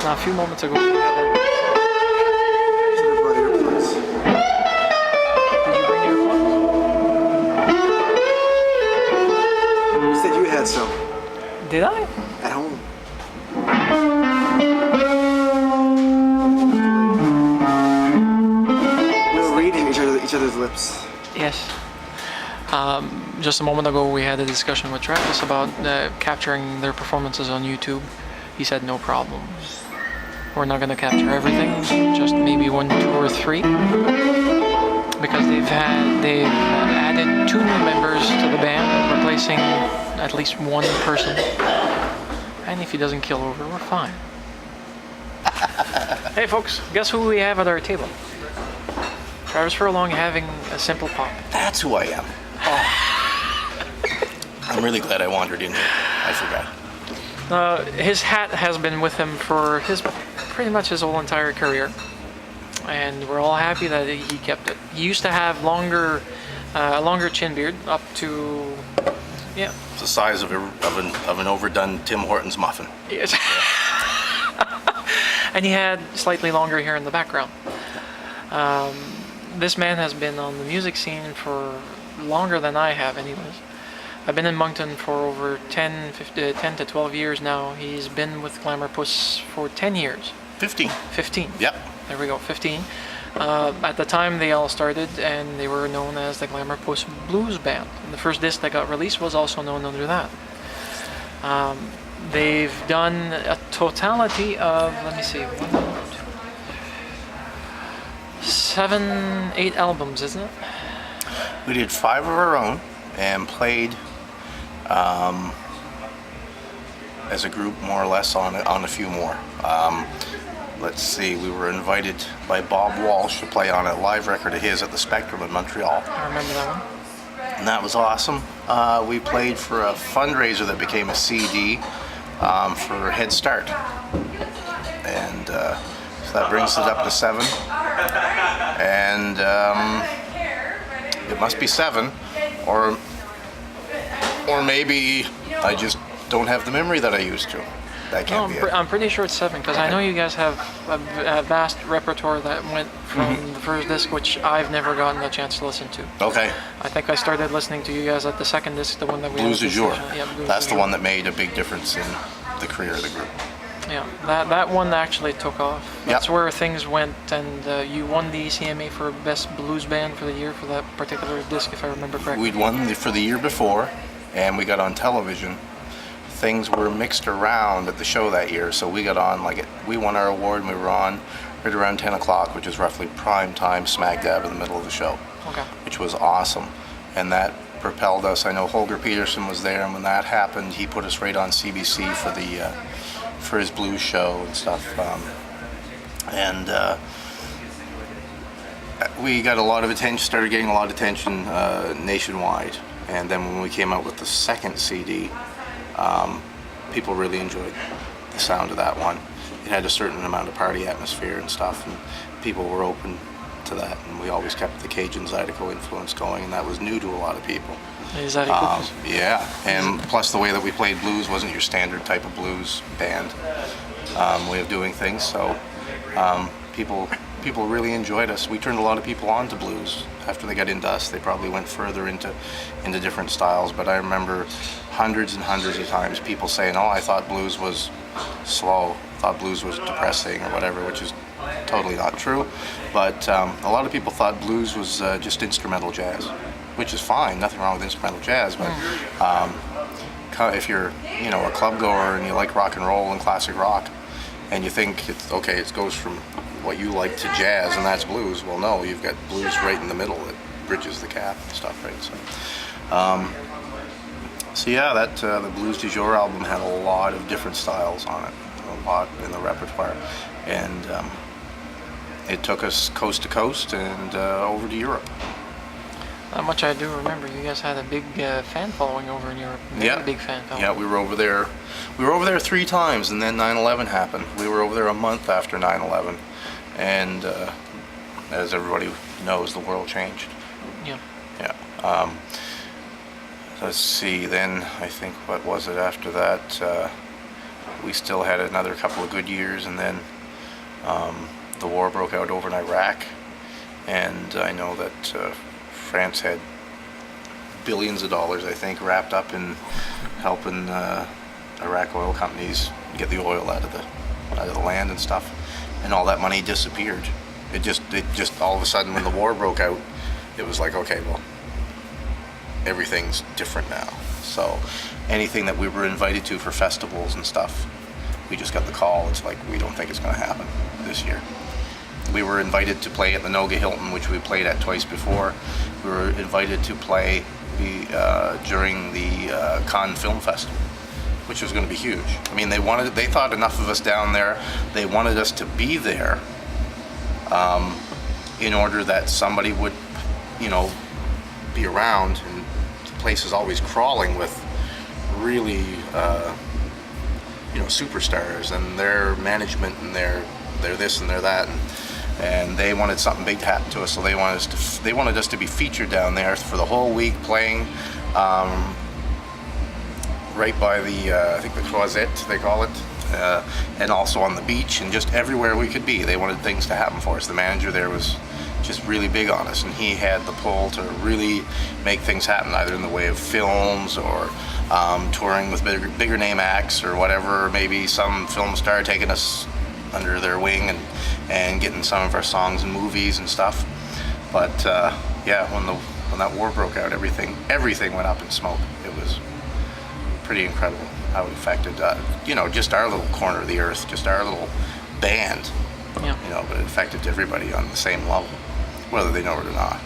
Now, a few moments ago, we had a... Did you bring your earplugs? You said you had some. Did I? At home. We were reading each other's lips. Yes. Just a moment ago, we had a discussion with Travis about capturing their performances on YouTube. He said no problem. We're not going to capture everything, just maybe 1, 2, or 3, because they've added 2 new members to the band, replacing at least 1 person. And if he doesn't kill over, we're fine. Hey folks, guess who we have at our table? Travis Furlong having a simple pop. That's who I am. Oh. I'm really glad I wandered in here. I forgot. His hat has been with him for pretty much his whole entire career, and we're all happy that he kept it. He used to have a longer chin beard, up to, yeah. It's the size of an overdone Tim Hortons muffin. Yes. And he had slightly longer hair in the background. This man has been on the music scene for longer than I have anyways. I've been in Moncton for over 10 to 12 years now. He's been with Glamour Puss for 10 years. 15. 15. Yep. There we go, 15. At the time they all started, and they were known as the Glamour Puss Blues Band. And the first disc that got released was also known under that. They've done a totality of, let me see, 7, 8 albums, isn't it? We did 5 of our own and played as a group more or less on a few more. Let's see, we were invited by Bob Walsh to play on a live record of his at the Spectrum in Montreal. I remember that one. And that was awesome. We played for a fundraiser that became a CD for Head Start. And so that brings it up to 7. And it must be 7, or maybe I just don't have the memory that I used to. That can't be it. I'm pretty sure it's 7, because I know you guys have a vast repertoire that went from the first disc, which I've never gotten a chance to listen to. Okay. I think I started listening to you guys at the second disc, the one that we Blues du Jour. Yeah, That's the one that made a big difference in the career of the group. Yeah, that one actually took off. That's where things went, and you won the CMA for Best Blues Band for the year for that particular disc, if I remember correctly. We'd won for the year before, and we got on television. Things were mixed around at the show that year, so we got on, we won our award, and we were on right around 10 o'clock, which is roughly prime time, smack dab in the middle of the show, which was awesome. And that propelled us. I know Holger Peterson was there, and when that happened, he put us right on CBC for his blues show and stuff. We got a lot of attention, started getting a lot of attention nationwide. And then when we came out with the second CD, people really enjoyed the sound of that one. It had a certain amount of party atmosphere and stuff, and people were open to that. And we always kept the Cajun Zydeco influence going, and that was new to a lot of people. Yeah, and plus the way that we played blues wasn't your standard type of blues band way of doing things. So people really enjoyed us. We turned a lot of people on to blues. After they got into us, they probably went further into different styles. But I remember hundreds and hundreds of times people saying, "Oh, I thought blues was slow. I thought blues was depressing or whatever," which is totally not true. But a lot of people thought blues was just instrumental jazz, which is fine. Nothing wrong with instrumental jazz. But if you're, a club goer and you like rock and roll and classic rock, and you think it goes from what you like to jazz, and that's blues. Well, no, you've got blues right in the middle that bridges the gap and stuff, right? So yeah, the Blues du Jour album had a lot of different styles on it, a lot in the repertoire, and it took us coast to coast and over to Europe. That much I do remember. You guys had a big fan following over in Europe. Very big fan following. Yeah, we were over there. We were over there 3 times, and then 9/11 happened. We were over there a month after 9/11, and as everybody knows, the world changed. Yeah. Yeah. Let's see, then I think, what was it after that? We still had another couple of good years, and then the war broke out over in Iraq, and I know that France had billions of dollars, I think, wrapped up in helping Iraq oil companies get the oil out of the land and stuff, and all that money disappeared. It just all of a sudden, when the war broke out, it was like, okay, well, everything's different now. So anything that we were invited to for festivals and stuff, we just got the call. It's like, we don't think it's going to happen this year. We were invited to play at the Noga Hilton, which we played at twice before. We were invited to play during the Cannes Film Festival, which was going to be huge. I mean, they thought enough of us down there. They wanted us to be there in order that somebody would, be around. And the place is always crawling with really, superstars and their management and their this and their that, and they wanted something big to happen to us. So they wanted us to be featured down there for the whole week, playing right by the I think the Croisette, they call it, and also on the beach, and just everywhere we could be. They wanted things to happen for us. The manager there was just really big on us, and he had the pull to really make things happen, either in the way of films or touring with bigger name acts or whatever, maybe some film star taking us under their wing and getting some of our songs in movies and stuff. But yeah, when that war broke out, everything went up in smoke. It was pretty incredible how it affected just our little corner of the earth, just our little band. Yeah. But it affected everybody on the same level, whether they know it or not.